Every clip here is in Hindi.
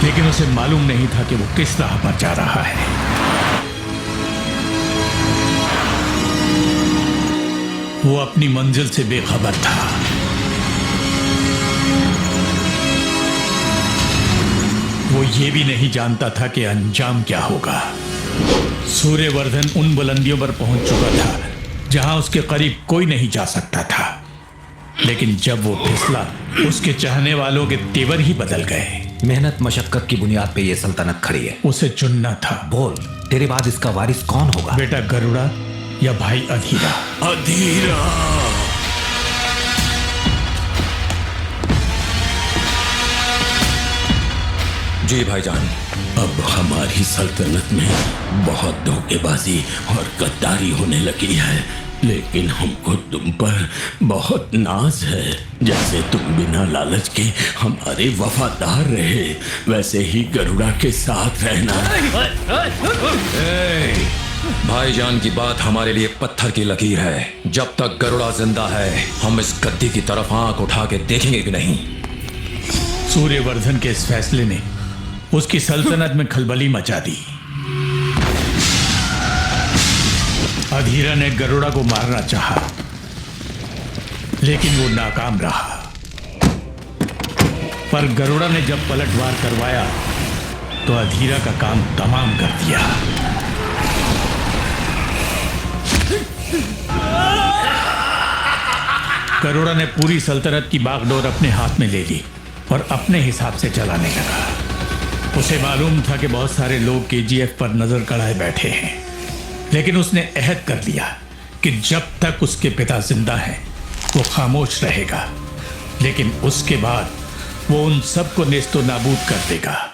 लेकिन उसे मालूम नहीं था कि वो किस राह पर जा रहा है। वो अपनी मंजिल से बेखबर था। वो ये भी नहीं जानता था कि अंजाम क्या होगा। सूर्यवर्धन उन बुलंदियों पर पहुंच चुका था जहां उसके करीब कोई नहीं जा सकता था। लेकिन जब वो फिसला, उसके चाहने वालों के तेवर ही बदल गए। मेहनत मशक्कत की बुनियाद पे ये सल्तनत खड़ी है। उसे चुनना था। बोल, तेरे बाद इसका वारिस कौन होगा? बेटा गरुड़ा या भाई अधीरा? अधीरा। जी भाईजान। अब हमारी सल्तनत में बहुत धोखेबाजी और गद्दारी होने लगी है, लेकिन हमको तुम पर बहुत नाज है। जैसे तुम बिना लालच के हमारे वफादार रहे, वैसे ही गरुड़ा के साथ रहना। भाईजान की बात हमारे लिए पत्थर की लकीर है। जब तक गरुड़ा जिंदा है, हम इस गद्दी की तरफ आंख उठा के देखेंगे भी नहीं। सूर्यवर्धन के इस फैसले ने उसकी सल्तनत में खलबली मचा दी। अधीरा ने गरुड़ा को मारना चाहा, लेकिन वो नाकाम रहा। पर गरुड़ा ने जब पलटवार करवाया तो अधीरा का काम तमाम कर दिया। गरुड़ा ने पूरी सल्तनत की बागडोर अपने हाथ में ले ली और अपने हिसाब से चलाने लगा। उसे मालूम था कि बहुत सारे लोग केजीएफ पर नजर गड़ाए बैठे हैं, लेकिन उसने अहद कर लिया कि जब तक उसके पिता जिंदा हैं वो खामोश रहेगा, लेकिन उसके बाद वो उन सबको नेस्तो नाबूद कर देगा।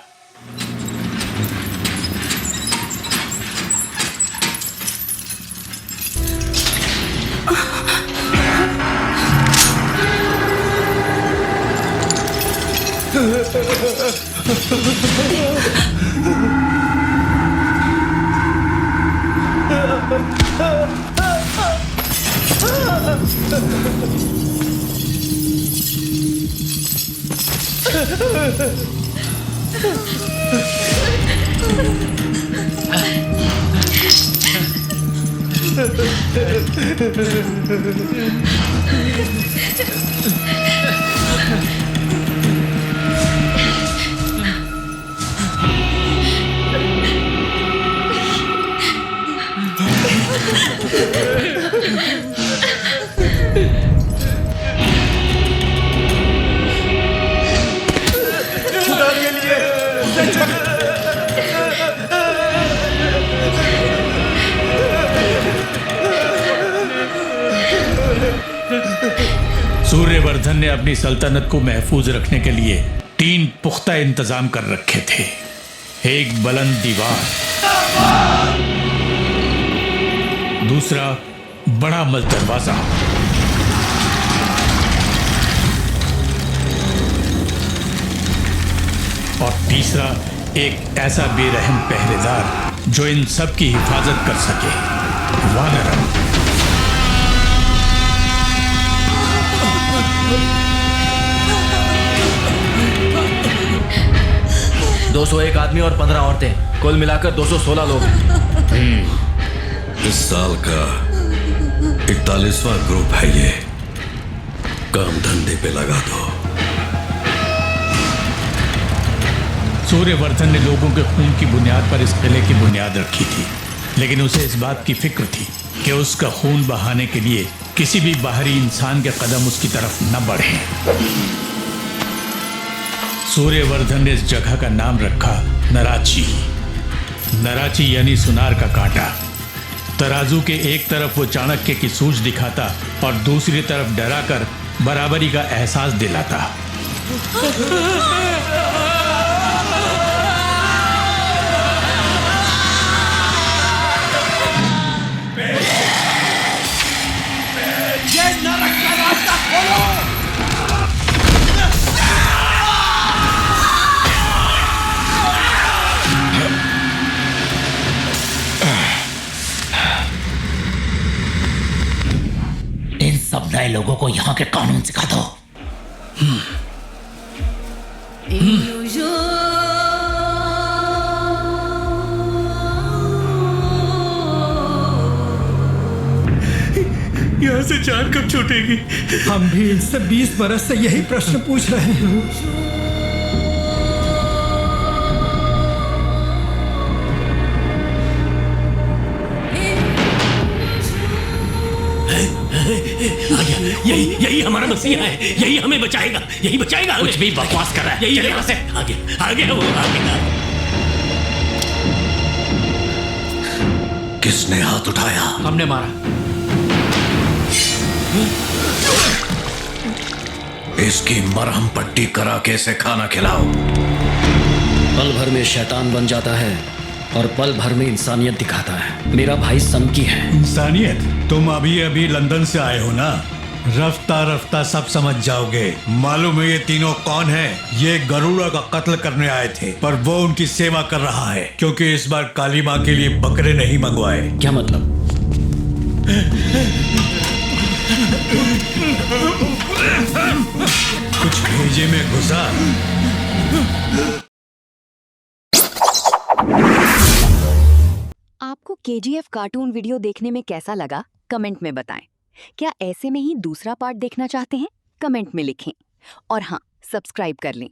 सूर्यवर्धन ने अपनी सल्तनत को महफूज रखने के लिए 3 पुख्ता इंतजाम कर रखे थे। एक बुलंद दीवार, दूसरा बड़ा मज दरवाजा और तीसरा एक ऐसा बेरहम पहरेदार जो इन सब की हिफाजत कर सके, वानरम। 201 आदमी और 15 औरतें, कुल मिलाकर 216 लोग हैं। इस साल का 41वां ग्रुप है ये। काम धंधे पे लगा दो। सूर्यवर्धन ने लोगों के खून की बुनियाद पर इस किले की बुनियाद रखी थी, लेकिन उसे इस बात की फिक्र थी कि उसका खून बहाने के लिए किसी भी बाहरी इंसान के कदम उसकी तरफ न बढ़े। सूर्यवर्धन ने इस जगह का नाम रखा नराची। नराची यानी सुनार का कांटा। तराजू के एक तरफ वो चाणक्य की सूझ दिखाता और दूसरी तरफ डराकर बराबरी का एहसास दिलाता। ये नरक का रास्ता खोलो। सब नए लोगों को यहाँ के कानून सिखा दो। यहाँ से जान कब छूटेगी? हम भी इनसे 20 बरस से यही प्रश्न पूछ रहे हैं। आ गया, यही हमारा मसीहा है, यही हमें बचाएगा, यही बचाएगा। कुछ भी बकवास कर रहा है, यही यहाँ से आ गया वो आ गया। किसने हाथ उठाया? हमने मारा। इसकी मरहम पट्टी करा के इसे खाना खिलाओ। पल भर में शैतान बन जाता है और पल भर में इंसानियत दिखाता है। मेरा भाई समकी है। इंसानियत? तुम अभी लंदन से आए हो ना? रफ्ता रफ्ता सब समझ जाओगे। मालूम है ये तीनों कौन है? ये गरुड़ा का कत्ल करने आए थे, पर वो उनकी सेवा कर रहा है क्योंकि इस बार काली माँ के लिए बकरे नहीं मंगवाए। क्या मतलब? कुछ भेजे में घुसा। आपको KGF कार्टून वीडियो देखने में कैसा लगा कमेंट में बताएं। क्या ऐसे में ही दूसरा पार्ट देखना चाहते हैं? कमेंट में लिखें। और हाँ, सब्सक्राइब कर लें